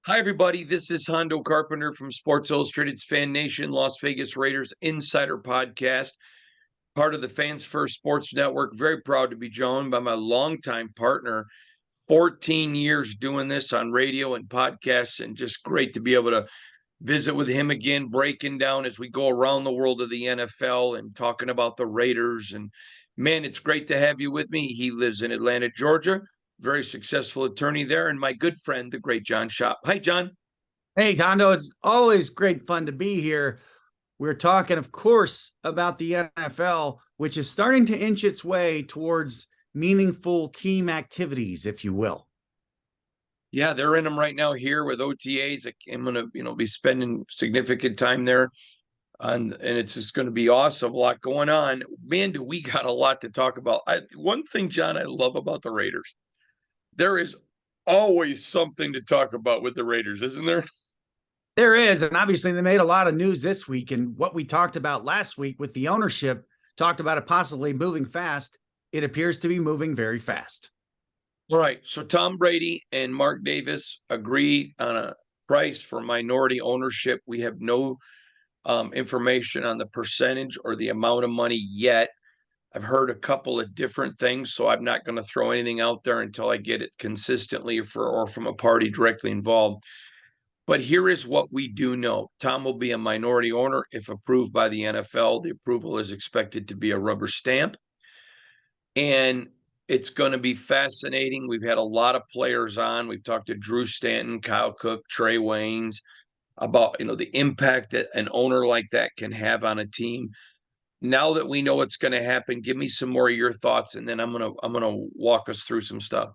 Hi, everybody. This is Hondo Carpenter from Sports Illustrated's Fan Nation, Las Vegas Raiders Insider Podcast, part of the Fans First Sports Network. Very proud to be joined by my longtime partner, 14 years doing this on radio and podcasts, and just great to be able to visit with him again, breaking down as we go around the world of the NFL and talking about the Raiders. And man, it's great to have you with me. He lives in Atlanta, Georgia. Very successful attorney there, and my good friend, the great John Shop. Hi, John. Hey, Tondo, it's always great fun to be here. We're talking, of course, about the NFL, which is starting to inch its way towards meaningful team activities, if you will. Yeah, they're in them right now here with OTAs. I'm going to, be spending significant time there, and it's just going to be awesome. A lot going on. Man, do we got a lot to talk about. One thing, John, I love about the Raiders, there is always something to talk about with the Raiders, isn't there? There is, and obviously they made a lot of news this week, and what we talked about last week with the ownership, talked about it possibly moving fast. It appears to be moving very fast. All right, so Tom Brady and Mark Davis agree on a price for minority ownership. We have no information on the percentage or the amount of money yet. I've heard a couple of different things, so I'm not going to throw anything out there until I get it consistently or from a party directly involved. But here is what we do know. Tom will be a minority owner if approved by the NFL. The approval is expected to be a rubber stamp. And it's going to be fascinating. We've had a lot of players on. We've talked to Drew Stanton, Kyle Cook, Trey Waynes about, the impact that an owner like that can have on a team. Now that we know what's going to happen, give me some more of your thoughts, and then I'm gonna walk us through some stuff.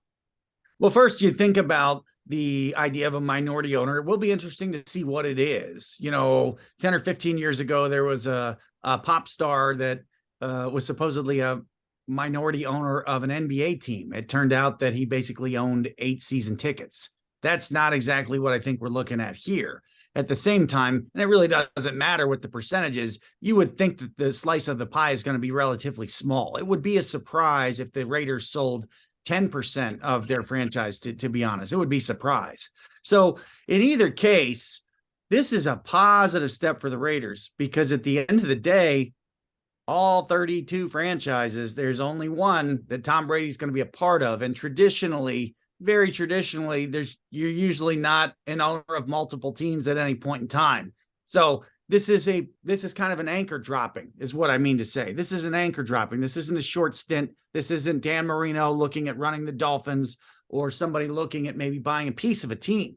Well, first, you think about the idea of a minority owner. It will be interesting to see what it is. 10 or 15 years ago, there was a pop star that was supposedly a minority owner of an NBA team. It turned out that he basically owned 8 season tickets. That's not exactly what I think we're looking at here. At the same time, and it really doesn't matter what the percentage is, you would think that the slice of the pie is going to be relatively small. It would be a surprise if the Raiders sold 10% of their franchise, to be honest. It would be a surprise. So in either case, this is a positive step for the Raiders because at the end of the day, all 32 franchises, there's only one that Tom Brady's going to be a part of. And traditionally, very traditionally, you're usually not an owner of multiple teams at any point in time. So this is kind of an anchor dropping, is what I mean to say. This is an anchor dropping. This isn't a short stint. This isn't Dan Marino looking at running the Dolphins or somebody looking at maybe buying a piece of a team.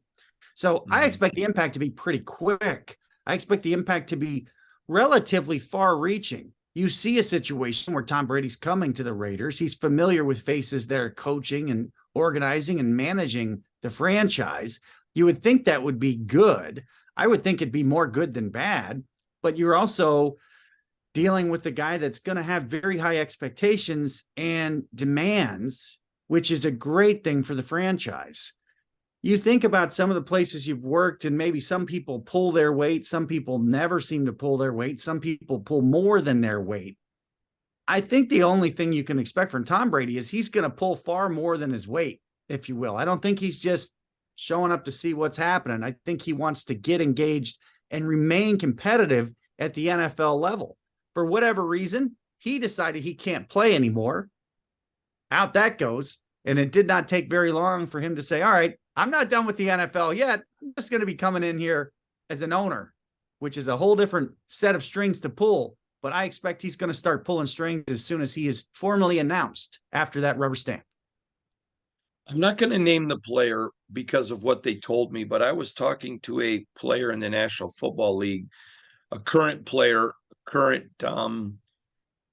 So I expect the impact to be pretty quick. I expect the impact to be relatively far reaching. You see a situation where Tom Brady's coming to the Raiders. He's familiar with faces that are coaching and organizing and managing the franchise. You would think that would be good. I would think it'd be more good than bad, but you're also dealing with the guy that's going to have very high expectations and demands, which is a great thing for the franchise. You think about some of the places you've worked, and maybe some people pull their weight. Some people never seem to pull their weight. Some people pull more than their weight. I think the only thing you can expect from Tom Brady is he's going to pull far more than his weight, if you will. I don't think he's just showing up to see what's happening. I think he wants to get engaged and remain competitive at the NFL level. For whatever reason, he decided he can't play anymore. Out that goes. And it did not take very long for him to say, all right, I'm not done with the NFL yet. I'm just going to be coming in here as an owner, which is a whole different set of strings to pull. But I expect he's going to start pulling strings as soon as he is formally announced after that rubber stamp. I'm not going to name the player because of what they told me, but I was talking to a player in the National Football League, a current player, I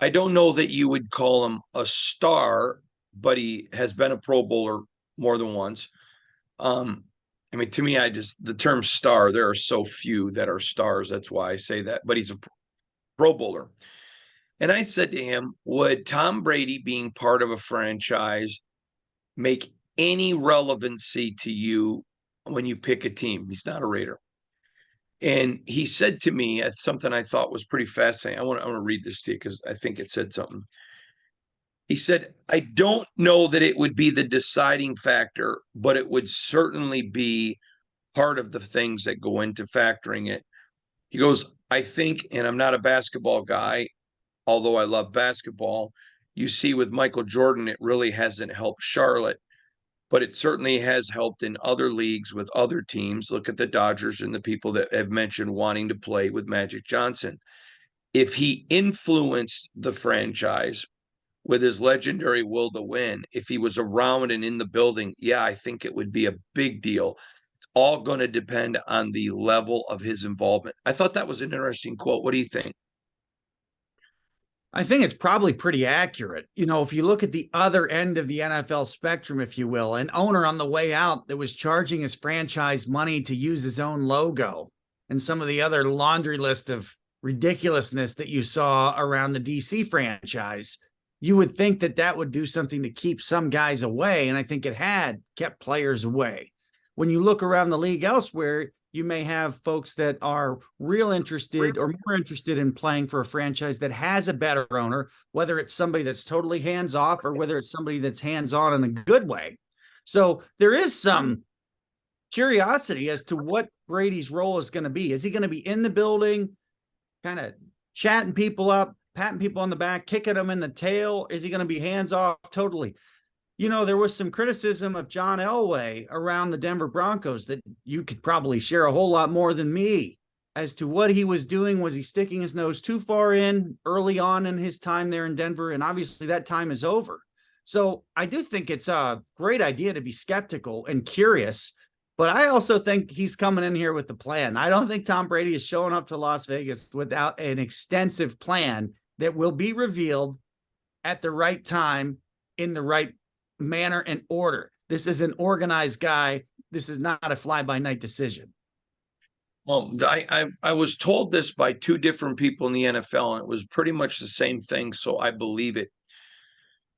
don't know that you would call him a star, but he has been a Pro Bowler more than once. To me, the term star, there are so few that are stars. That's why I say that, but he's a Pro Bowler. And I said to him, would Tom Brady being part of a franchise make any relevancy to you when you pick a team? He's not a Raider. And he said to me something I thought was pretty fascinating. I want to read this to you because I think it said something. He said, I don't know that it would be the deciding factor, but it would certainly be part of the things that go into factoring it. He goes, I think, and I'm not a basketball guy, although I love basketball. You see, with Michael Jordan, it really hasn't helped Charlotte, but it certainly has helped in other leagues with other teams. Look at the Dodgers and the people that have mentioned wanting to play with Magic Johnson. If he influenced the franchise with his legendary will to win, if he was around and in the building, yeah, I think it would be a big deal. It's all going to depend on the level of his involvement. I thought that was an interesting quote. What do you think? I think it's probably pretty accurate. You know, if you look at the other end of the NFL spectrum, if you will, an owner on the way out that was charging his franchise money to use his own logo and some of the other laundry list of ridiculousness that you saw around the DC franchise, you would think that that would do something to keep some guys away. And I think it had kept players away. When you look around the league elsewhere, you may have folks that are real interested or more interested in playing for a franchise that has a better owner, whether it's somebody that's totally hands off or whether it's somebody that's hands on in a good way. So there is some curiosity as to what Brady's role is going to be. Is he going to be in the building, kind of chatting people up, patting people on the back, kicking them in the tail? Is he going to be hands off totally? You know, there was some criticism of John Elway around the Denver Broncos that you could probably share a whole lot more than me as to what he was doing. Was he sticking his nose too far in early on in his time there in Denver? And obviously that time is over. So I do think it's a great idea to be skeptical and curious, but I also think he's coming in here with the plan. I don't think Tom Brady is showing up to Las Vegas without an extensive plan that will be revealed at the right time in the right manner and order. This is an organized guy. This is not a fly-by-night decision. Well, I was told this by two different people in the NFL, and it was pretty much the same thing, so I believe it.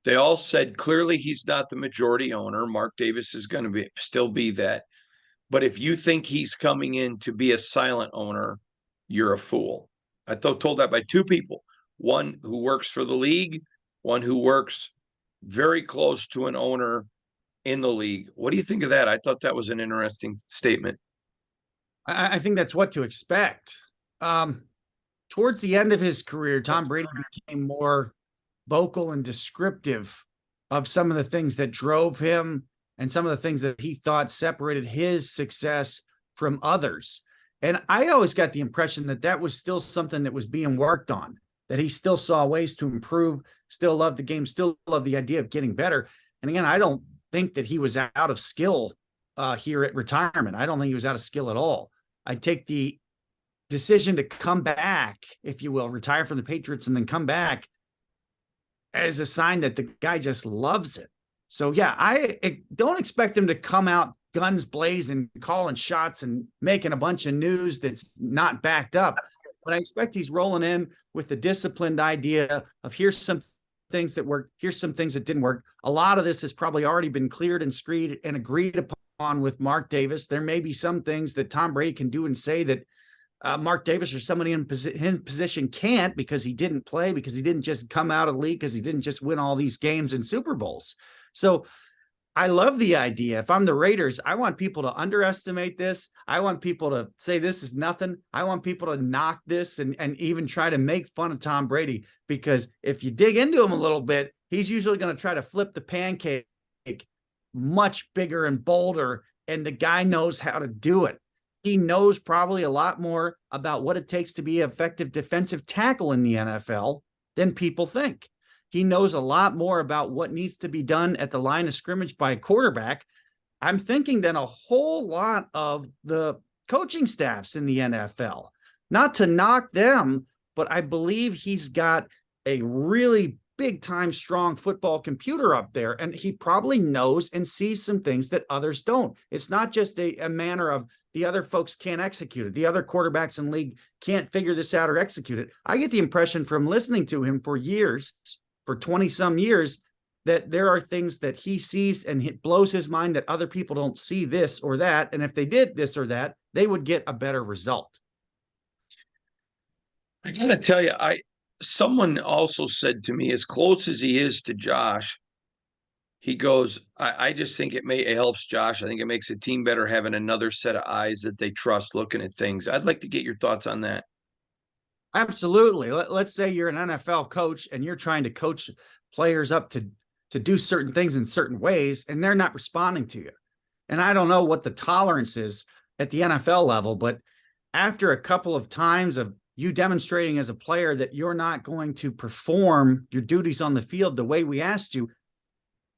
They all said clearly he's not the majority owner. Mark Davis is going to still be that. But if you think he's coming in to be a silent owner, you're a fool. I told that by two people. One who works for the league, one who works very close to an owner in the league. What do you think of that? I thought that was an interesting statement. I think that's what to expect. Towards the end of his career, Tom Brady became more vocal and descriptive of some of the things that drove him and some of the things that he thought separated his success from others. And I always got the impression that that was still something that was being worked on, that he still saw ways to improve, still loved the game, still loved the idea of getting better. And again, I don't think that he was out of skill here at retirement. I don't think he was out of skill at all. I take the decision to come back, if you will, retire from the Patriots and then come back as a sign that the guy just loves it. So yeah, I don't expect him to come out guns blazing, calling shots and making a bunch of news that's not backed up. But I expect he's rolling in with the disciplined idea of here's some things that work, here's some things that didn't work. A lot of this has probably already been cleared and screed and agreed upon with Mark Davis. There may be some things that Tom Brady can do and say that Mark Davis or somebody in his position can't, because he didn't play, because he didn't just come out of the league, because he didn't just win all these games and Super Bowls. So I love the idea. If I'm the Raiders, I want people to underestimate this. I want people to say this is nothing. I want people to knock this and even try to make fun of Tom Brady, because if you dig into him a little bit, he's usually going to try to flip the pancake much bigger and bolder, and the guy knows how to do it. He knows probably a lot more about what it takes to be an effective defensive tackle in the NFL than people think. He knows a lot more about what needs to be done at the line of scrimmage by a quarterback, I'm thinking, than a whole lot of the coaching staffs in the NFL. Not to knock them, but I believe he's got a really big time strong football computer up there, and he probably knows and sees some things that others don't. It's not just a manner of the other folks can't execute it. The other quarterbacks in the league can't figure this out or execute it. I get the impression from listening to him for years, for 20 some years, that there are things that he sees and it blows his mind that other people don't see this or that. And if they did this or that, they would get a better result. I gotta tell you, someone also said to me, as close as he is to Josh, He goes, I just think it helps Josh. I think it makes a team better having another set of eyes that they trust looking at things. I'd like to get your thoughts on that. Absolutely. Let's say you're an NFL coach and you're trying to coach players up to do certain things in certain ways, and they're not responding to you. And I don't know what the tolerance is at the NFL level, but after a couple of times of you demonstrating as a player that you're not going to perform your duties on the field the way we asked you,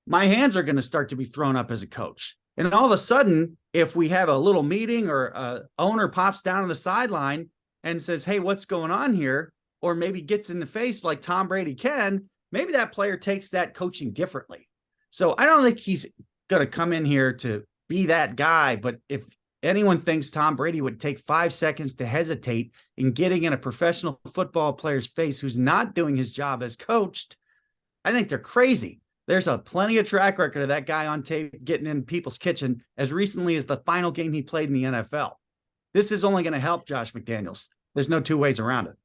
my hands are going to start to be thrown up as a coach. And all of a sudden, if we have a little meeting or a owner pops down on the sideline and says, hey, what's going on here? Or maybe gets in the face like Tom Brady can, maybe that player takes that coaching differently. So I don't think he's going to come in here to be that guy. But if anyone thinks Tom Brady would take 5 seconds to hesitate in getting in a professional football player's face who's not doing his job as coached, I think they're crazy. There's a plenty of track record of that guy on tape getting in people's kitchen as recently as the final game he played in the NFL. This is only going to help Josh McDaniels. There's no two ways around it.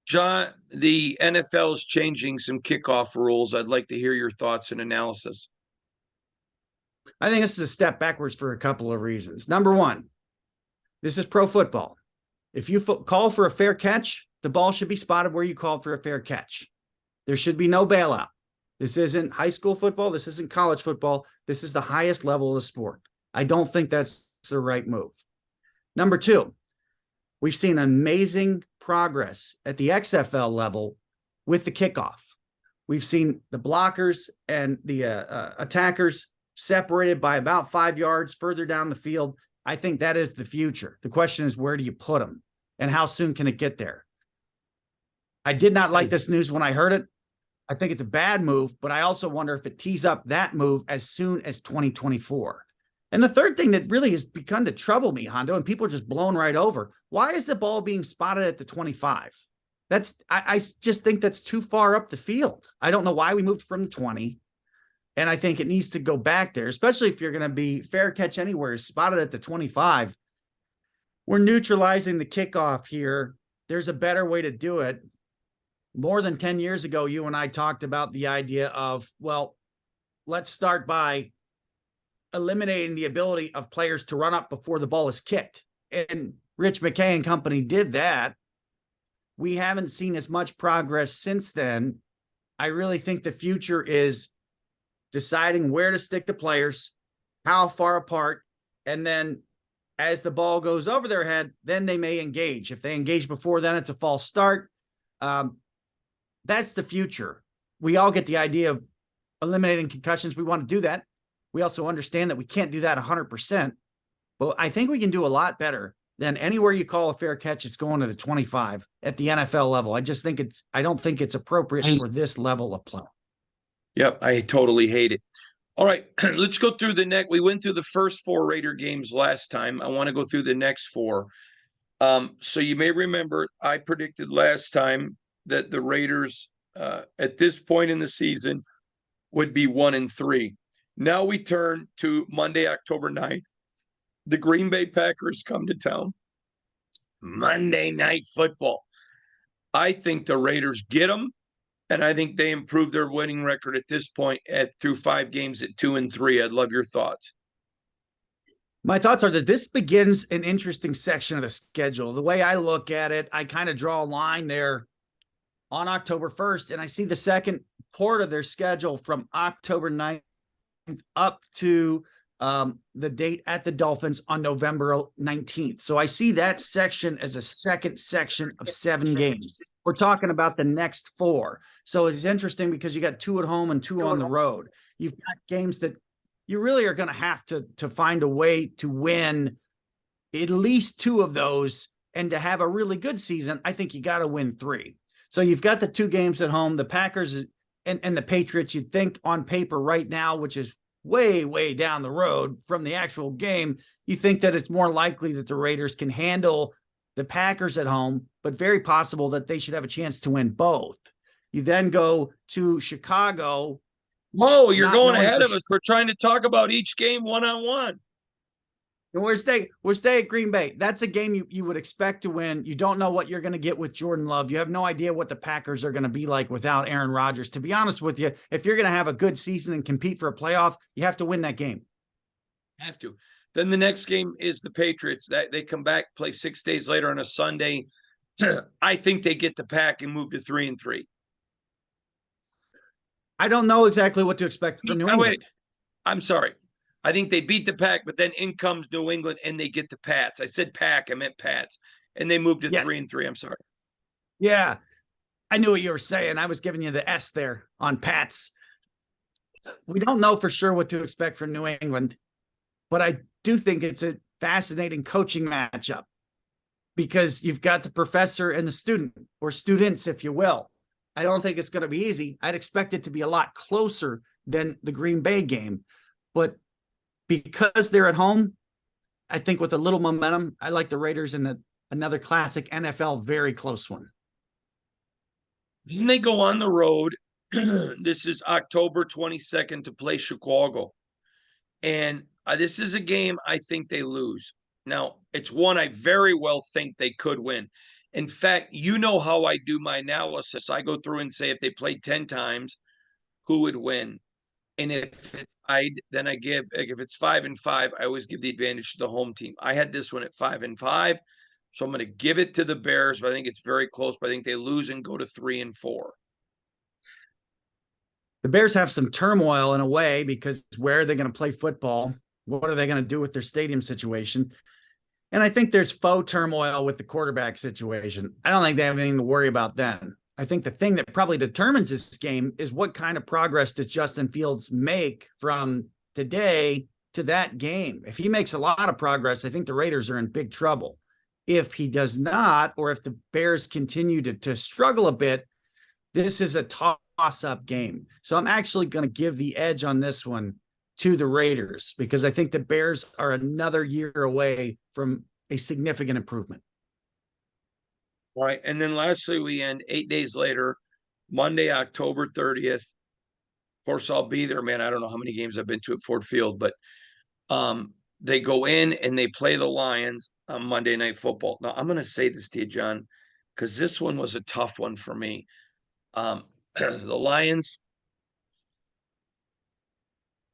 John, the NFL is changing some kickoff rules. I'd like to hear your thoughts and analysis. I think this is a step backwards for a couple of reasons. Number one, this is pro football. If you call for a fair catch, the ball should be spotted where you called for a fair catch. There should be no bailout. This isn't high school football. This isn't college football. This is the highest level of the sport. I don't think that's the right move. Number two, we've seen amazing progress at the XFL level with the kickoff. We've seen the blockers and the attackers separated by about 5 yards further down the field. I think that is the future. The question is, where do you put them and how soon can it get there? I did not like this news when I heard it. I think it's a bad move, but I also wonder if it tees up that move as soon as 2024. And the third thing that really has begun to trouble me, Hondo, and people are just blown right over, why is the ball being spotted at the 25? I just think that's too far up the field. I don't know why we moved from the 20. And I think it needs to go back there, especially if you're going to be fair catch anywhere, spotted at the 25. We're neutralizing the kickoff here. There's a better way to do it. More than 10 years ago, you and I talked about the idea of, well, let's start by eliminating the ability of players to run up before the ball is kicked. And Rich McKay and company did that. We haven't seen as much progress since then. I really think the future is deciding where to stick the players, how far apart, and then as the ball goes over their head, then they may engage. If they engage before then, it's a false start. That's the future. We all get the idea of eliminating concussions. We want to do that. We also understand that we can't do that 100%, but I think we can do a lot better than anywhere you call a fair catch. It's going to the 25 at the NFL level. I don't think it's appropriate for this level of play. Yep, I totally hate it. All right, let's go through the next. We went through the first 4 Raider games last time. I want to go through the next 4. So you may remember I predicted last time that the Raiders at this point in the season would be 1-3. Now we turn to Monday, October 9th. The Green Bay Packers come to town. Monday Night Football. I think the Raiders get them, and I think they improve their winning record at this point through 5 games at 2-3. I'd love your thoughts. My thoughts are that this begins an interesting section of the schedule. The way I look at it, I kind of draw a line there on October 1st, and I see the second part of their schedule from October 9th up to the date at the Dolphins on November 19th. So I see that section as a second section of 7 games. We're talking about the next 4. So it's interesting because you got 2 at home and 2 on the road. You've got games that you really are going to have to find a way to win at least 2 of those. And to have a really good season, I think you got to win 3. So you've got the 2 games at home, the Packers and the Patriots. You'd think on paper right now, which is way, way down the road from the actual game, you think that it's more likely that the Raiders can handle the Packers at home, but very possible that they should have a chance to win both. You then go to Chicago. Whoa, you're going ahead of us. We're trying to talk about each game one-on-one. And we're staying at Green Bay. That's a game you would expect to win. You don't know what you're going to get with Jordan Love. You have no idea what the Packers are going to be like without Aaron Rodgers. To be honest with you, if you're going to have a good season and compete for a playoff, you have to win that game. Have to. Then the next game is the Patriots. That they come back, play 6 days later on a Sunday. I think they get the Pack and move to 3-3. I don't know exactly what to expect from New England. I'm sorry. I think they beat the Pack, but then in comes New England and they get the Pats. I said Pack, I meant Pats, and they moved to 3-3. I'm sorry. Yeah, I knew what you were saying. I was giving you the S there on Pats. We don't know for sure what to expect from New England, but I do think it's a fascinating coaching matchup because you've got the professor and the student, or students, if you will. I don't think it's going to be easy. I'd expect it to be a lot closer than the Green Bay game, but because they're at home, I think with a little momentum, I like the Raiders in another classic NFL, very close one. Then they go on the road. This is October 22nd to play Chicago. And this is a game I think they lose. Now, it's one I very well think they could win. In fact, you know how I do my analysis. I go through and say if they played 10 times, who would win? And if it's tied, then I give, like if it's 5-5, I always give the advantage to the home team. I had this one at 5-5. So I'm going to give it to the Bears, but I think it's very close. But I think they lose and go to 3-4. The Bears have some turmoil in a way because where are they going to play football? What are they going to do with their stadium situation? And I think there's faux turmoil with the quarterback situation. I don't think they have anything to worry about then. I think the thing that probably determines this game is what kind of progress does Justin Fields make from today to that game. If he makes a lot of progress, I think the Raiders are in big trouble. If he does not, or if the Bears continue to struggle a bit, this is a toss-up game. So I'm actually going to give the edge on this one to the Raiders because I think the Bears are another year away from a significant improvement. All right. And then lastly, we end 8 days later, Monday, October 30th. Of course, I'll be there, man. I don't know how many games I've been to at Ford Field, but they go in and they play the Lions on Monday Night Football. Now, I'm going to say this to you, John, because this one was a tough one for me. The Lions,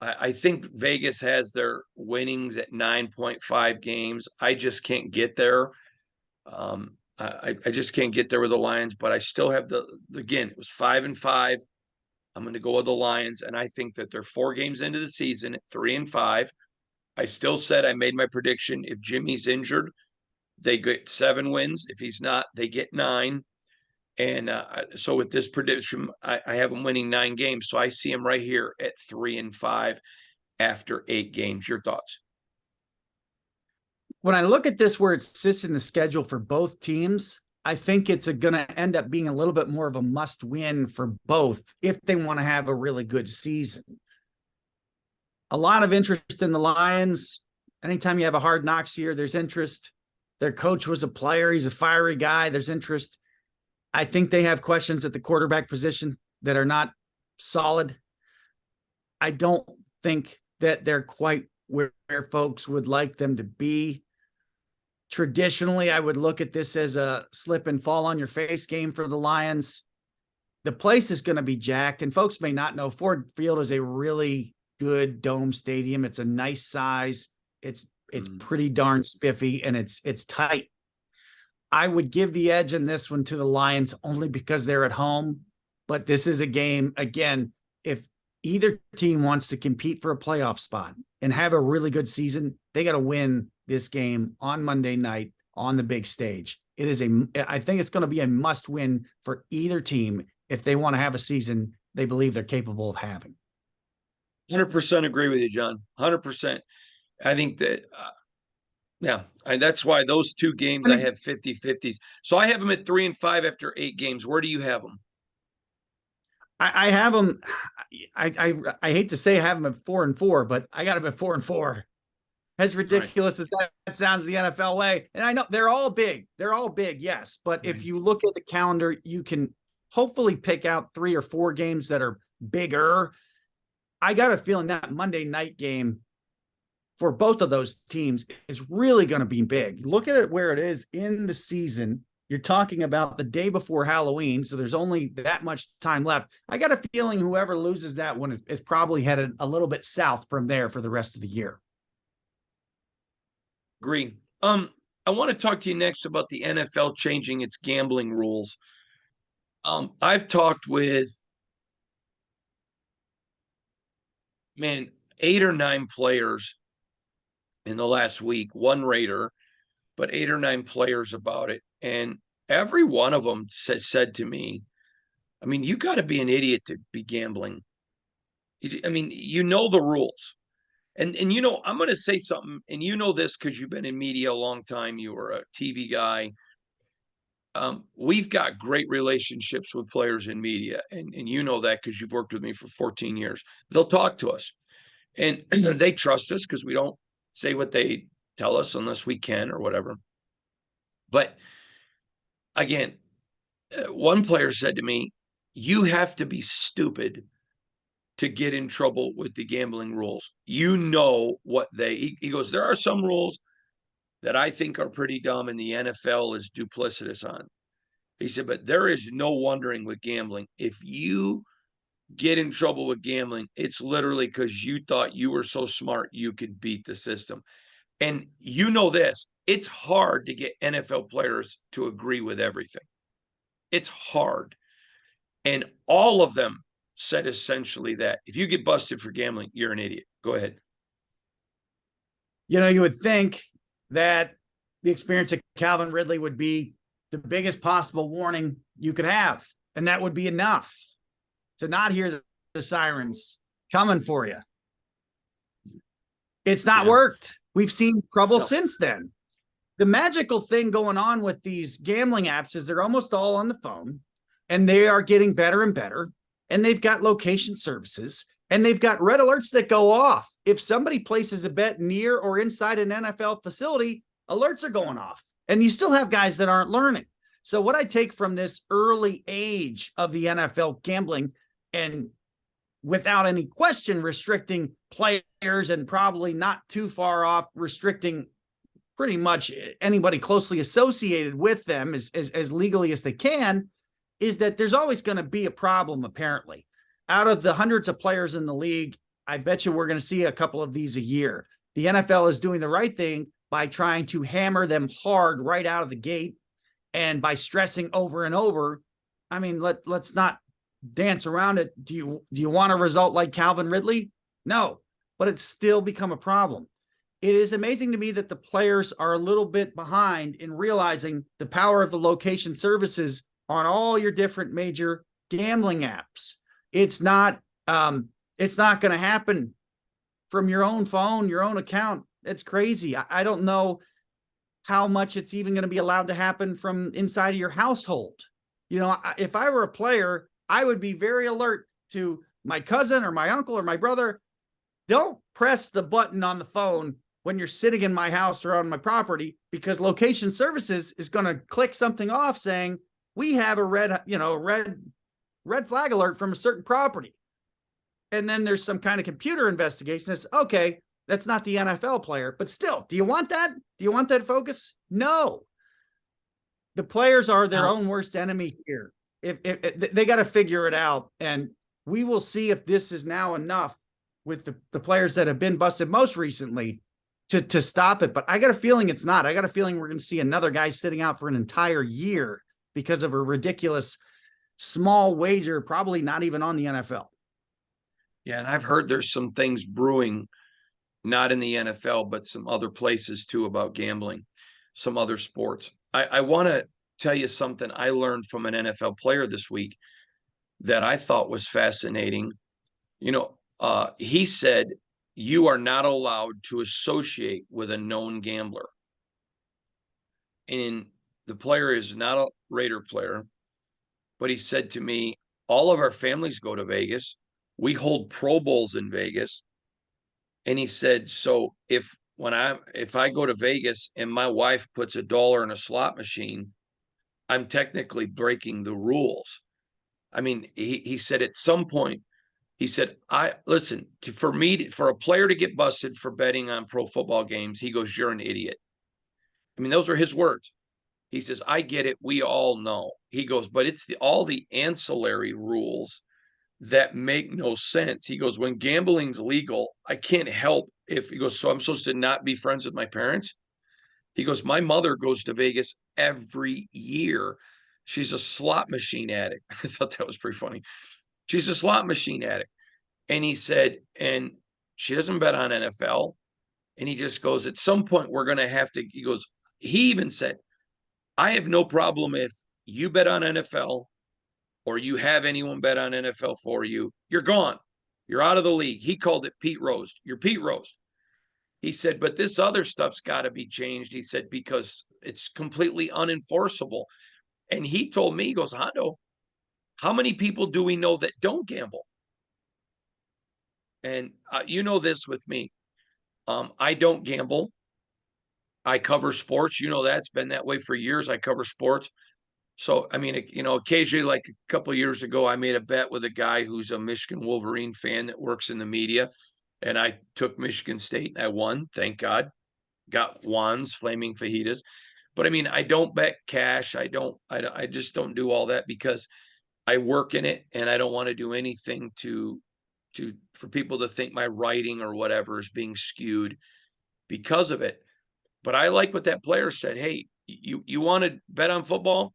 I think Vegas has their winnings at 9.5 games. I just can't get there. I just can't get there with the Lions, but I still have again, it was 5-5. I'm going to go with the Lions, and I think that they're 4 games into the season at 3-5. I still said I made my prediction. If Jimmy's injured, they get 7 wins. If he's not, they get 9. And so with this prediction, I have them winning 9 games. So I see them right here at 3-5 after 8 games. Your thoughts? When I look at this where it sits in the schedule for both teams, I think it's going to end up being a little bit more of a must win for both if they want to have a really good season. A lot of interest in the Lions. Anytime you have a Hard Knocks year, there's interest. Their coach was a player. He's a fiery guy. There's interest. I think they have questions at the quarterback position that are not solid. I don't think that they're quite where folks would like them to be. Traditionally, I would look at this as a slip and fall on your face game for the Lions. The place is going to be jacked, and folks may not know Ford Field is a really good dome stadium. It's a nice size. It's pretty darn spiffy, and it's tight. I would give the edge in this one to the Lions only because they're at home. But this is a game, again, if either team wants to compete for a playoff spot and have a really good season, they got to win this game on Monday night on the big stage. I think it's going to be a must win for either team if they want to have a season they believe they're capable of having. 100% agree with you, John. 100%. I think that, that's why those 2 games I have 50-50s. So I have them at 3-5 after 8 games. Where do you have them? I have them. I hate to say I have them at 4-4, but I got them at 4-4. As ridiculous as that sounds, the NFL way. And I know they're all big. They're all big, yes. But if you look at the calendar, you can hopefully pick out 3 or 4 games that are bigger. I got a feeling that Monday night game for both of those teams is really going to be big. Look at it where it is in the season. You're talking about the day before Halloween, so there's only that much time left. I got a feeling whoever loses that one is probably headed a little bit south from there for the rest of the year. Agree. I want to talk to you next about the NFL changing its gambling rules. I've talked with, man, 8 or 9 players in the last week, one Raider, but 8 or 9 players about it. And every one of them said to me, I mean, you got to be an idiot to be gambling. I mean, you know the rules. And you know, I'm going to say something, and you know this because you've been in media a long time. You were a TV guy. We've got great relationships with players in media, and you know that because you've worked with me for 14 years. They'll talk to us, and they trust us because we don't say what they tell us unless we can or whatever. But again, one player said to me, you have to be stupid to get in trouble with the gambling rules. You know what he goes, there are some rules that I think are pretty dumb and the NFL is duplicitous on. He said, but there is no wondering with gambling. If you get in trouble with gambling, it's literally because you thought you were so smart you could beat the system. And you know this, it's hard to get NFL players to agree with everything. It's hard. And all of them said essentially that if you get busted for gambling, you're an idiot. Go ahead. You know, you would think that the experience of Calvin Ridley would be the biggest possible warning you could have. And that would be enough to not hear the sirens coming for you. It's not worked. We've seen trouble since then. The magical thing going on with these gambling apps is they're almost all on the phone, and they are getting better and better. And they've got location services, and they've got red alerts that go off. If somebody places a bet near or inside an NFL facility, alerts are going off. And you still have guys that aren't learning. So what I take from this early age of the NFL gambling, and without any question restricting players, and probably not too far off restricting pretty much anybody closely associated with them as legally as they can, is that there's always going to be a problem. Apparently, out of the hundreds of players in the league, I bet you we're going to see a couple of these a year. The NFL is doing the right thing by trying to hammer them hard right out of the gate, and by stressing over and over. I mean, let's not dance around it. Do you want a result like Calvin Ridley? No, but it's still become a problem. It is amazing to me that the players are a little bit behind in realizing the power of the location services on all your different major gambling apps. It's not going to happen from your own phone, your own account. It's crazy. I don't know how much it's even going to be allowed to happen from inside of your household. You know, if I were a player, I would be very alert to my cousin or my uncle or my brother. Don't press the button on the phone when you're sitting in my house or on my property, because location services is going to click something off saying we have a red flag alert from a certain property. And then there's some kind of computer investigation that's okay. That's not the NFL player, but still, do you want that? Do you want that focus? No. The players are their own worst enemy here. If they got to figure it out, and we will see if this is now enough with the players that have been busted most recently to stop it. But I got a feeling it's not. I got a feeling we're going to see another guy sitting out for an entire year because of a ridiculous small wager, probably not even on the NFL. Yeah, and I've heard there's some things brewing, not in the NFL, but some other places too, about gambling, some other sports. I want to tell you something I learned from an NFL player this week that I thought was fascinating. You know, he said, you are not allowed to associate with a known gambler. And the player is not a Raider player, but he said to me, all of our families go to Vegas. We hold Pro Bowls in Vegas. And he said, so if I go to Vegas and my wife puts $1 in a slot machine, I'm technically breaking the rules. I mean, he said at some point, He said, for a player to get busted for betting on pro football games, he goes, you're an idiot. I mean, those are his words. He says, I get it. We all know. He goes, but it's all the ancillary rules that make no sense. He goes, when gambling's legal, I can't help if he goes, so I'm supposed to not be friends with my parents? He goes, my mother goes to Vegas every year. She's a slot machine addict. I thought that was pretty funny. She's a slot machine addict. And he said, and she doesn't bet on NFL. And he just goes, at some point, we're going to have to, he goes, he even said, I have no problem if you bet on NFL or you have anyone bet on NFL for you. You're gone. You're out of the league. He called it Pete Rose. You're Pete Rose. He said, but this other stuff's got to be changed. He said, because it's completely unenforceable. And he told me, he goes, Hondo, how many people do we know that don't gamble? And you know this with me. I don't gamble. I cover sports. You know, that's been that way for years. I cover sports. So, I mean, you know, occasionally, like a couple of years ago, I made a bet with a guy who's a Michigan Wolverine fan that works in the media. And I took Michigan State and I won. Thank God. Got Juan's Flaming Fajitas. But I mean, I don't bet cash. I just don't do all that because I work in it and I don't want to do anything for people to think my writing or whatever is being skewed because of it. But I like what that player said. Hey, you want to bet on football,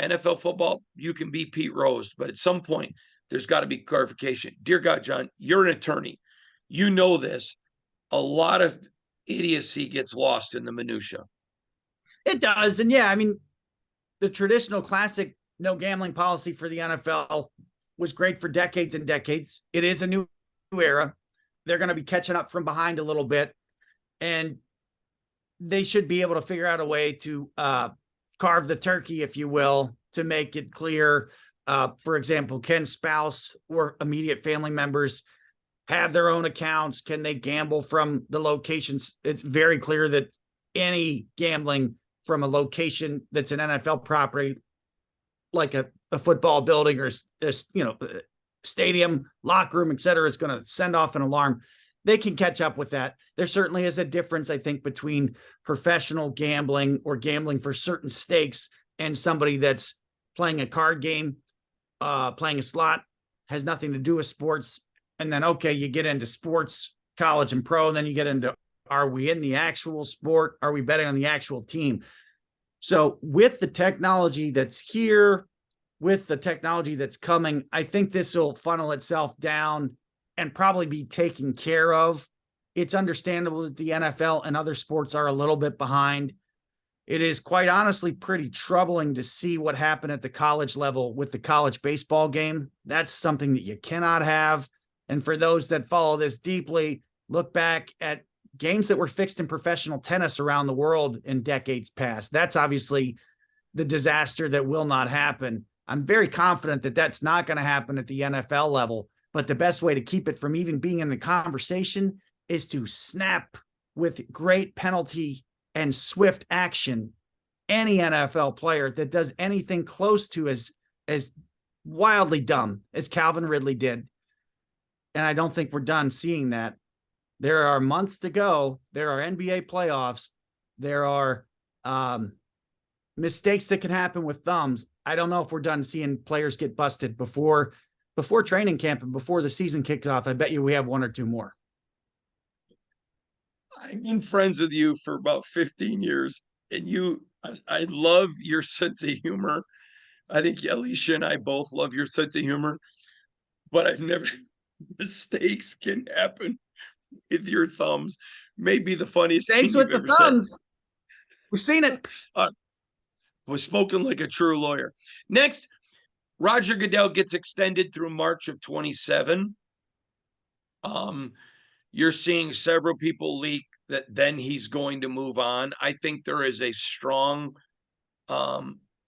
NFL football, you can be Pete Rose. But at some point, there's got to be clarification. Dear God, John, you're an attorney. You know this. A lot of idiocy gets lost in the minutia. It does. And yeah, I mean, the traditional classic no gambling policy for the NFL was great for decades and decades. It is a new era. They're going to be catching up from behind a little bit. And they should be able to figure out a way to carve the turkey, if you will, to make it clear. For example, can spouse or immediate family members have their own accounts? Can they gamble from the locations? It's very clear that any gambling from a location that's an NFL property, like a football building or stadium, locker room, et cetera, is going to send off an alarm. They can catch up with that. There certainly is a difference, I think, between professional gambling or gambling for certain stakes and somebody that's playing a card game, playing a slot, has nothing to do with sports. And then, okay, you get into sports, college and pro, and then you get into, are we in the actual sport? Are we betting on the actual team? So with the technology that's here, with the technology that's coming, I think this will funnel itself down and probably be taken care of. It's understandable that the NFL and other sports are a little bit behind. It is quite honestly pretty troubling to see what happened at the college level with the college baseball game. That's something that you cannot have. And for those that follow this deeply, look back at games that were fixed in professional tennis around the world in decades past. That's obviously the disaster that will not happen. I'm very confident that that's not going to happen at the NFL level, but the best way to keep it from even being in the conversation is to snap with great penalty and swift action any NFL player that does anything close to as wildly dumb as Calvin Ridley did. And I don't think we're done seeing that. There are months to go. There are NBA playoffs. There are mistakes that can happen with thumbs. I don't know if we're done seeing players get busted before training camp and before the season kicks off. I bet you we have one or two more. I've been friends with you for about 15 years, and I love your sense of humor. I think Alicia and I both love your sense of humor, but I've never, mistakes can happen with your thumbs. Maybe the funniest Thanks thing with you've the ever thumbs. said. We've seen it. Was spoken like a true lawyer. Next, Roger Goodell gets extended through March of 27. You're seeing several people leak that then he's going to move on. I think there is a strong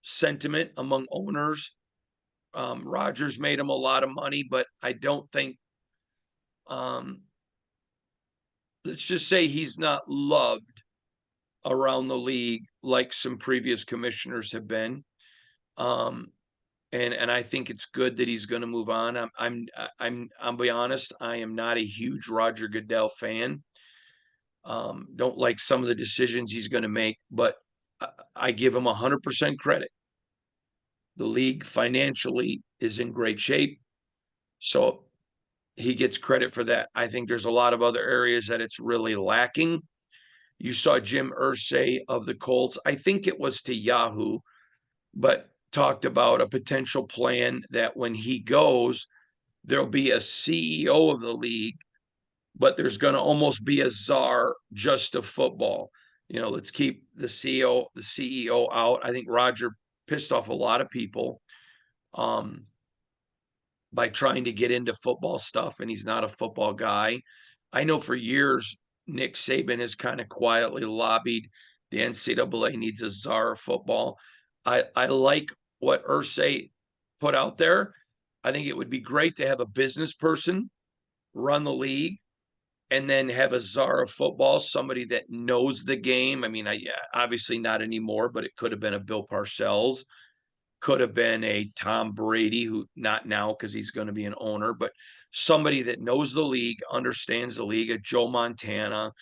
sentiment among owners. Rodgers made him a lot of money, but I don't think, let's just say he's not loved around the league like some previous commissioners have been. and I think it's good that he's going to move on. I'll be honest, I am not a huge Roger Goodell fan. Don't like some of the decisions he's going to make, but I give him 100% credit. The league financially is in great shape, so he gets credit for that. I think there's a lot of other areas that it's really lacking. You saw Jim Irsay of the Colts, I think it was to Yahoo, but talked about a potential plan that when he goes, there'll be a CEO of the league, but there's going to almost be a czar just of football. Let's keep the CEO out. I think Roger pissed off a lot of people by trying to get into football stuff, and he's not a football guy. I know for years Nick Saban has kind of quietly lobbied the NCAA needs a czar of football. I like what Irsay put out there. I think it would be great to have a business person run the league and then have a czar of football, somebody that knows the game. I mean, obviously not anymore, but it could have been a Bill Parcells, could have been a Tom Brady, who not now because he's going to be an owner, but somebody that knows the league, understands the league, a Joe Montana,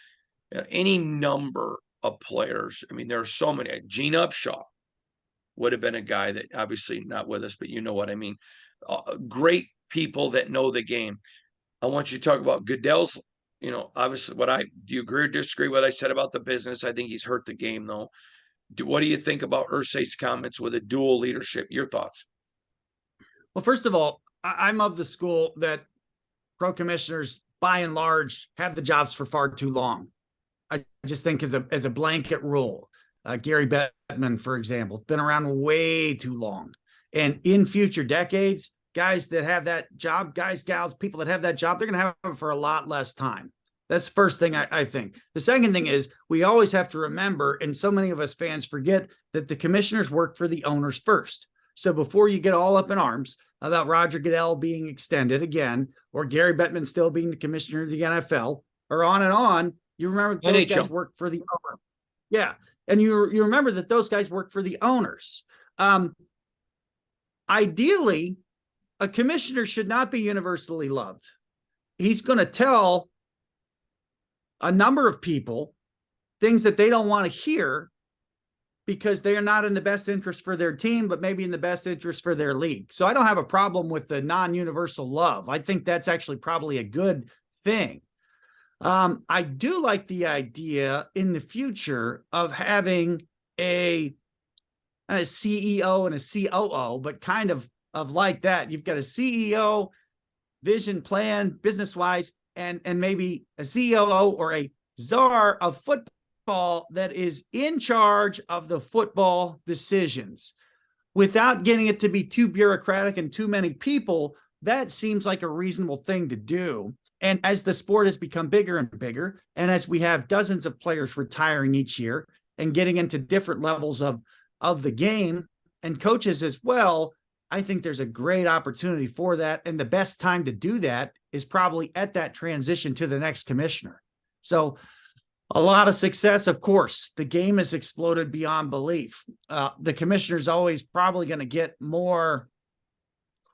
any number of players. I mean, there are so many. Gene Upshaw would have been a guy that obviously not with us, but you know what I mean. Great people that know the game. I want you to talk about Goodell's, obviously do you agree or disagree with what I said about the business? I think he's hurt the game though. What do you think about Irsay's comments with a dual leadership? Your thoughts? Well, first of all, I'm of the school that pro commissioners, by and large, have the jobs for far too long. I just think as a blanket rule, Gary Bettman, for example, has been around way too long. And in future decades, guys that have that job, guys, gals, people that have that job, they're going to have it for a lot less time. That's the first thing I think. The second thing is we always have to remember, and so many of us fans forget, that the commissioners work for the owners first. So before you get all up in arms about Roger Goodell being extended again, or Gary Bettman still being the commissioner of the NFL, or on and on, you remember that those guys work for the owner. Yeah. And you remember that those guys work for the owners. Ideally, a commissioner should not be universally loved. He's going to tell a number of people things that they don't want to hear because they are not in the best interest for their team, but maybe in the best interest for their league. So I don't have a problem with the non-universal love. I think that's actually probably a good thing. I do like the idea in the future of having a CEO and a COO, but kind of like that. You've got a CEO, vision, plan, business-wise, and maybe a COO or a czar of football that is in charge of the football decisions. Without getting it to be too bureaucratic and too many people, that seems like a reasonable thing to do. And as the sport has become bigger and bigger, and as we have dozens of players retiring each year and getting into different levels of the game and coaches as well, I think there's a great opportunity for that. And the best time to do that is probably at that transition to the next commissioner. So a lot of success. Of course, the game has exploded beyond belief. The commissioner's always probably going to get more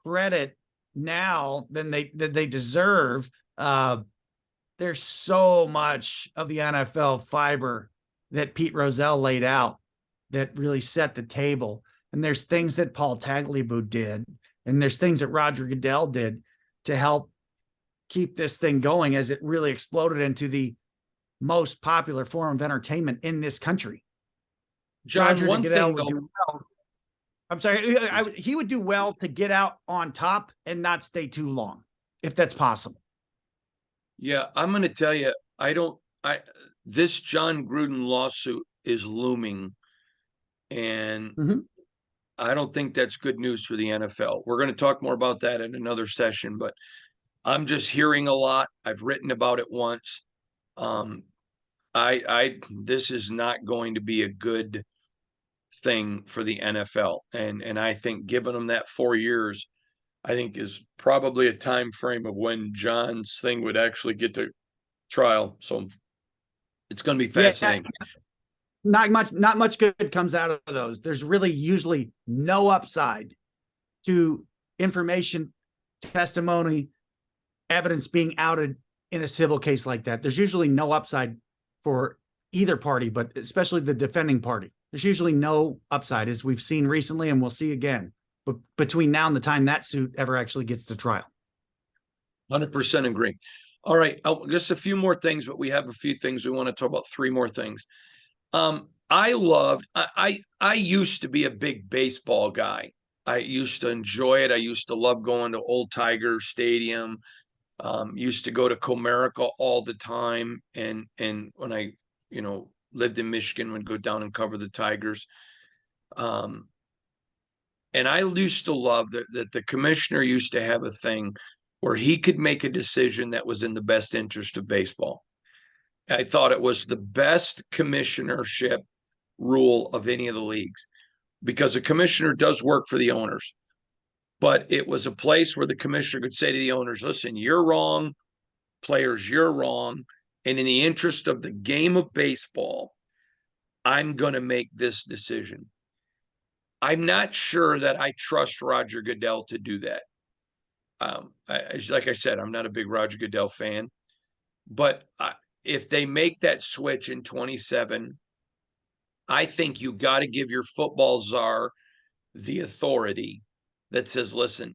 credit now than they deserve. There's so much of the NFL fiber that Pete Rozelle laid out that really set the table. And there's things that Paul Tagliabue did, and there's things that Roger Goodell did to help keep this thing going as it really exploded into the most popular form of entertainment in this country. John, Roger one Goodell thing would though, do well. I'm sorry, he would do well to get out on top and not stay too long, if that's possible. yeah, I'm going to tell you, this Jon Gruden lawsuit is looming, and I don't think that's good news for the NFL. We're going to talk more about that in another session, but I'm just hearing a lot. I've written about it once. This is not going to be a good thing for the NFL, and I think giving them that 4 years, I think is probably a time frame of when John's thing would actually get to trial. So it's going to be fascinating. Yeah, not much good comes out of those. There's really usually no upside to information, testimony, evidence being outed in a civil case like that. There's usually no upside for either party, but especially the defending party. There's usually no upside, as we've seen recently and we'll see again, but between now and the time that suit ever actually gets to trial. 100% agree. All right, just a few more things, but we have a few things we want to talk about. 3 more things. I used to be a big baseball guy. I used to enjoy it. I used to love going to Old Tiger Stadium. Used to go to Comerica all the time, and when I lived in Michigan, would go down and cover the Tigers. And I used to love that the commissioner used to have a thing where he could make a decision that was in the best interest of baseball. I thought it was the best commissionership rule of any of the leagues, because a commissioner does work for the owners, but it was a place where the commissioner could say to the owners, listen, you're wrong, players, you're wrong. And in the interest of the game of baseball, I'm going to make this decision. I'm not sure that I trust Roger Goodell to do that. Like I said, I'm not a big Roger Goodell fan, but if they make that switch in 27, I think you got to give your football czar the authority that says, listen,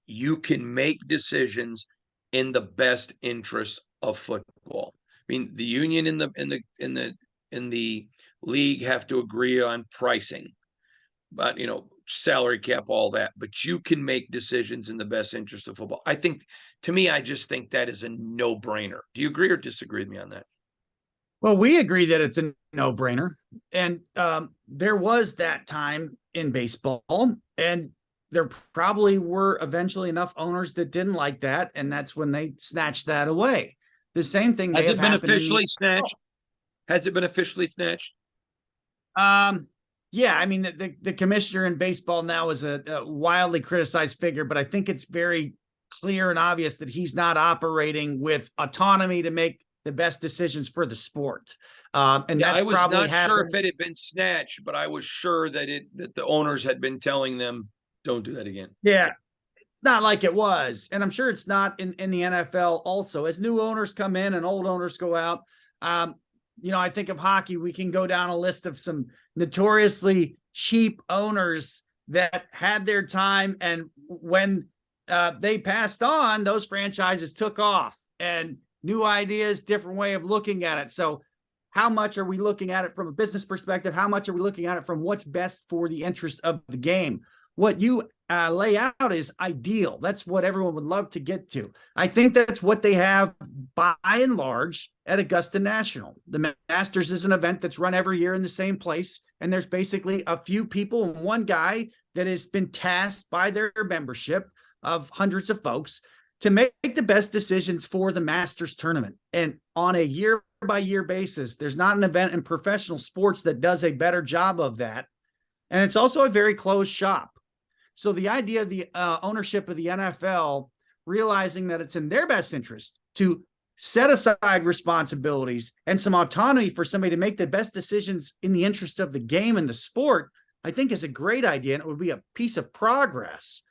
you can make decisions in the best interest of football. I mean, the union in the league have to agree on pricing, but salary cap, all that, but you can make decisions in the best interest of football. I think, to me, I just think that is a no-brainer. Do you agree or disagree with me on that? Well, we agree that it's a no-brainer. And there was that time in baseball, and there probably were eventually enough owners that didn't like that, and that's when they snatched that away. The same thing has it been officially snatched? Has it been officially snatched? Yeah, I mean, the commissioner in baseball now is a wildly criticized figure, but I think it's very clear and obvious that he's not operating with autonomy to make the best decisions for the sport. And that's I was probably not happened. sure if it had been snatched, but I was sure that the owners had been telling them, don't do that again. Yeah, it's not like it was. And I'm sure it's not in the NFL also. As new owners come in and old owners go out, I think of hockey, we can go down a list of some notoriously cheap owners that had their time. And when they passed on, those franchises took off, and new ideas, different way of looking at it. So how much are we looking at it from a business perspective? How much are we looking at it from what's best for the interest of the game? What you lay out is ideal. That's what everyone would love to get to. I think that's what they have by and large at Augusta National. The Masters is an event that's run every year in the same place, and there's basically a few people and one guy that has been tasked by their membership of hundreds of folks to make the best decisions for the Masters tournament. And on a year-by-year basis, there's not an event in professional sports that does a better job of that. And it's also a very closed shop. So the idea of the ownership of the NFL realizing that it's in their best interest to set aside responsibilities and some autonomy for somebody to make the best decisions in the interest of the game and the sport, I think is a great idea, and it would be a piece of progress.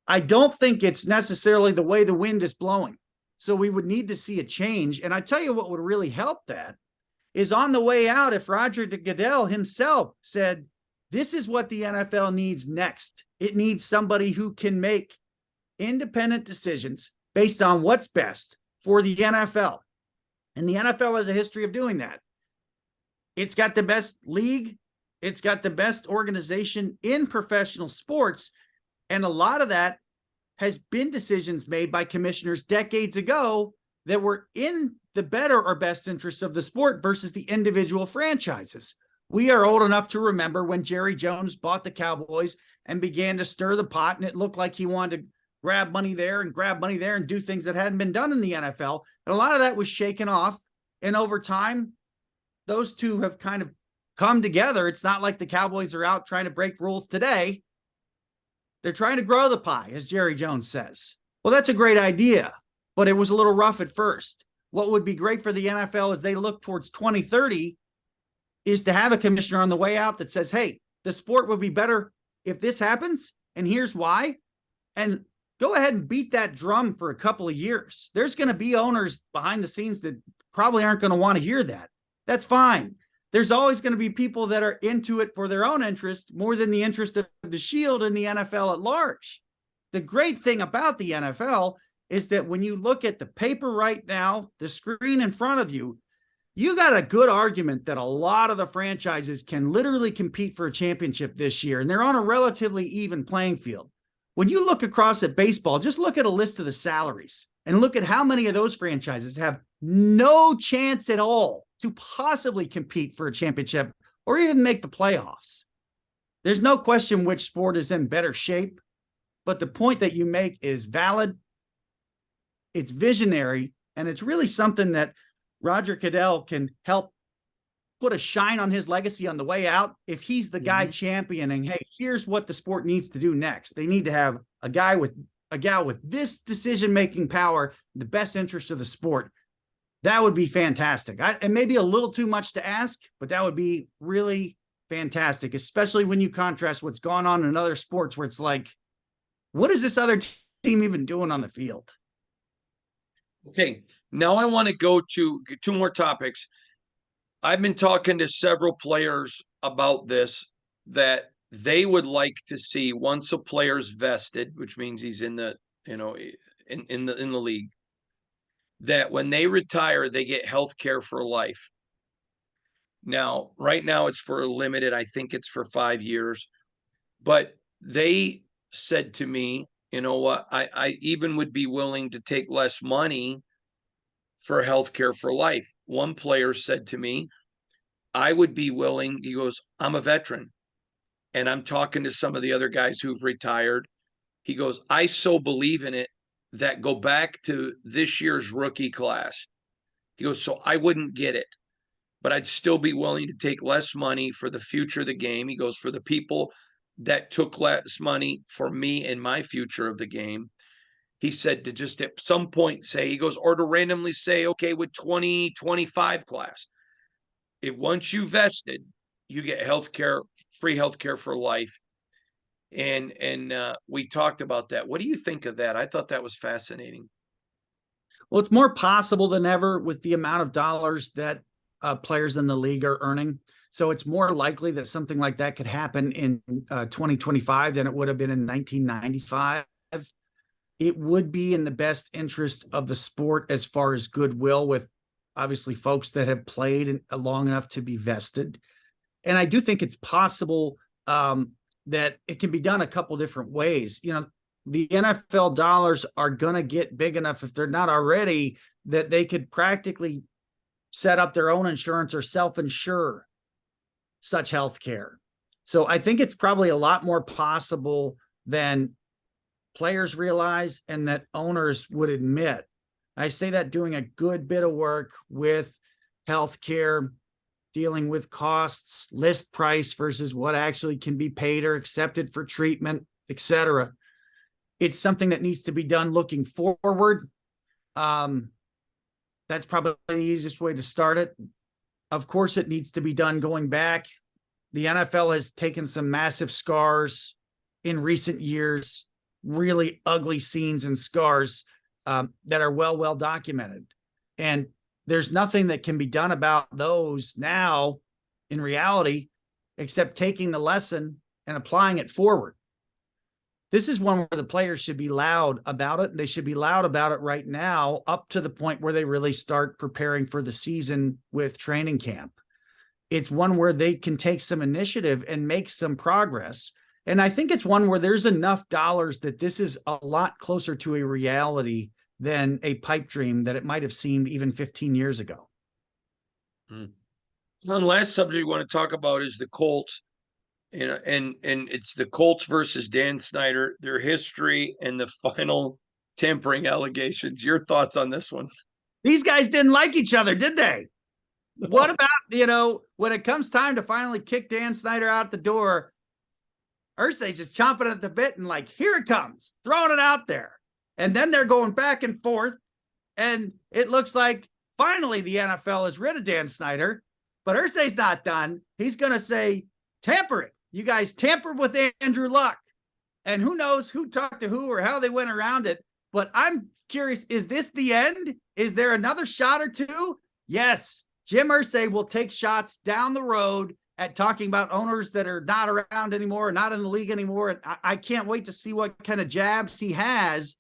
I don't think it's necessarily the way the wind is blowing. So we would need to see a change. And I tell you what would really help that is on the way out, if Roger Goodell himself said, this is what the NFL needs next. It needs somebody who can make independent decisions based on what's best for the NFL. And the NFL has a history of doing that. It's got the best league. It's got the best organization in professional sports. And a lot of that has been decisions made by commissioners decades ago that were in the better or best interest of the sport versus the individual franchises. We are old enough to remember when Jerry Jones bought the Cowboys and began to stir the pot, and it looked like he wanted to grab money there and do things that hadn't been done in the NFL. And a lot of that was shaken off. And over time, those two have kind of come together. It's not like the Cowboys are out trying to break rules today. They're trying to grow the pie, as Jerry Jones says. Well, that's a great idea, but it was a little rough at first. What would be great for the NFL as they look towards 2030 is to have a commissioner on the way out that says, hey, the sport would be better if this happens, And here's why. And go ahead and beat that drum for a couple of years. There's going to be owners behind the scenes that probably aren't going to want to hear that. That's fine. There's always going to be people that are into it for their own interest more than the interest of the shield and the NFL at large. The great thing about the NFL is that when you look at the paper right now, the screen in front of you, you got a good argument that a lot of the franchises can literally compete for a championship this year, and they're on a relatively even playing field. When you look across at baseball, just look at a list of the salaries and look at how many of those franchises have no chance at all to possibly compete for a championship or even make the playoffs. There's no question which sport is in better shape, but the point that you make is valid. It's visionary, and it's really something that Roger Goodell can help put a shine on his legacy on the way out. If he's the guy championing, hey, here's what the sport needs to do next. They need to have a gal with this decision-making power, the best interest of the sport. That would be fantastic. And maybe a little too much to ask, but that would be really fantastic, especially when you contrast what's gone on in other sports where it's like, what is this other team even doing on the field? Okay, now I want to go to two more topics. I've been talking to several players about this, that they would like to see once a player's vested, which means he's in the, in the league, that when they retire, they get health care for life. Now, right now it's for a limited, I think it's for 5 years, but they said to me, you know what, I even would be willing to take less money for healthcare for life. One player said to me, I would be willing, he goes, I'm a veteran, and I'm talking to some of the other guys who've retired. He goes, I so believe in it that go back to this year's rookie class. He goes, so I wouldn't get it, but I'd still be willing to take less money for the future of the game. He goes, for the people that took less money for me and my future of the game. He said to just at some point say, he goes, or to randomly say, okay, with 2025 class, if once you vested, you get healthcare, free healthcare for life. And we talked about that. What do you think of that? I thought that was fascinating. Well, it's more possible than ever with the amount of dollars that players in the league are earning. So it's more likely that something like that could happen in 2025 than it would have been in 1995. It would be in the best interest of the sport as far as goodwill, with obviously folks that have played long enough to be vested. And I do think it's possible that it can be done a couple different ways. The NFL dollars are going to get big enough, if they're not already, that they could practically set up their own insurance or self-insure such health care. So I think it's probably a lot more possible than players realize and that owners would admit. I say that doing a good bit of work with healthcare, dealing with costs, list price versus what actually can be paid or accepted for treatment, etc. It's something that needs to be done looking forward. That's probably the easiest way to start it. Of course, it needs to be done going back. The NFL has taken some massive scars in recent years, really ugly scenes and scars that are well documented. And there's nothing that can be done about those now in reality, except taking the lesson and applying it forward. This is one where the players should be loud about it. They should be loud about it right now, up to the point where they really start preparing for the season with training camp. It's one where they can take some initiative and make some progress. And I think it's one where there's enough dollars that this is a lot closer to a reality than a pipe dream that it might have seemed even 15 years ago. One last subject we want to talk about is the Colts. And it's the Colts versus Dan Snyder, their history and the final tampering allegations. Your thoughts on this one? These guys didn't like each other, did they? What about, when it comes time to finally kick Dan Snyder out the door, Irsay's just chomping at the bit and like, here it comes, throwing it out there. And then they're going back and forth. And it looks like finally the NFL is rid of Dan Snyder, but Irsay's not done. He's going to say, tamper it. You guys tampered with Andrew Luck. And who knows who talked to who or how they went around it. But I'm curious, is this the end? Is there another shot or two? Yes. Jim Irsay will take shots down the road at talking about owners that are not around anymore, not in the league anymore. And I can't wait to see what kind of jabs he has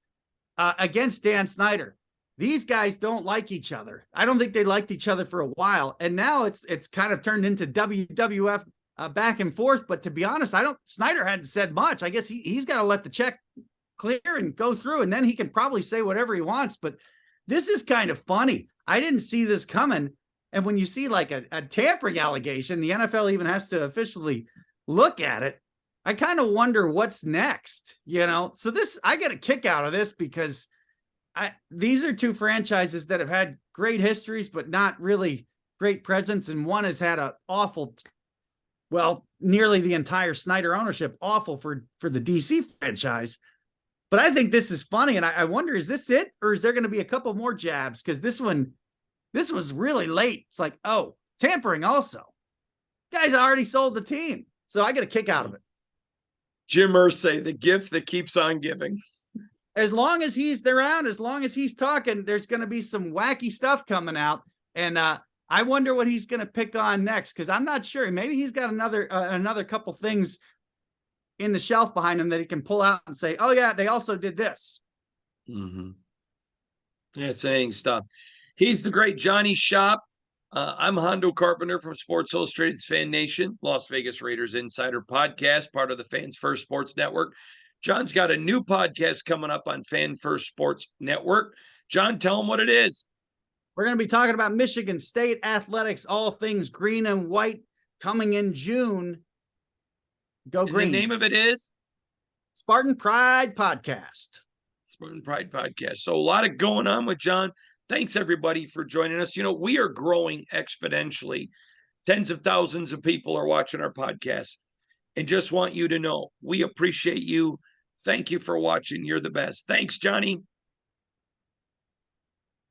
against Dan Snyder. These guys don't like each other. I don't think they liked each other for a while. And now it's kind of turned into WWF back and forth. But to be honest, Snyder hadn't said much. I guess he's got to let the check clear and go through, and then he can probably say whatever he wants. But this is kind of funny. I didn't see this coming. And when you see like a tampering allegation, the NFL even has to officially look at it. I kind of wonder what's next, So I get a kick out of this because these are two franchises that have had great histories, but not really great presence. And one has had nearly the entire Snyder ownership, awful for the DC franchise. But I think this is funny. And I wonder, is this it? Or is there going to be a couple more jabs? Because this was really late. It's like, oh, tampering also. Guys already sold the team. So I get a kick out of it. Jim Irsay, the gift that keeps on giving. As long as he's around, as long as he's talking, there's going to be some wacky stuff coming out. And I wonder what he's going to pick on next, because I'm not sure. Maybe he's got another couple things in the shelf behind him that he can pull out and say, oh, yeah, they also did this. Mm-hmm. Yeah, saying stuff. He's the great Johnny Shop. I'm Hondo Carpenter from Sports Illustrated's Fan Nation, Las Vegas Raiders Insider Podcast, part of the Fans First Sports Network. John's got a new podcast coming up on Fan First Sports Network. John, tell him what it is. We're going to be talking about Michigan State athletics, all things green and white, coming in June. Go green. The name of it is? Spartan Pride Podcast. Spartan Pride Podcast. So a lot of going on with John. Thanks, everybody, for joining us. We are growing exponentially. Tens of thousands of people are watching our podcast. And just want you to know, we appreciate you. Thank you for watching. You're the best. Thanks, Johnny.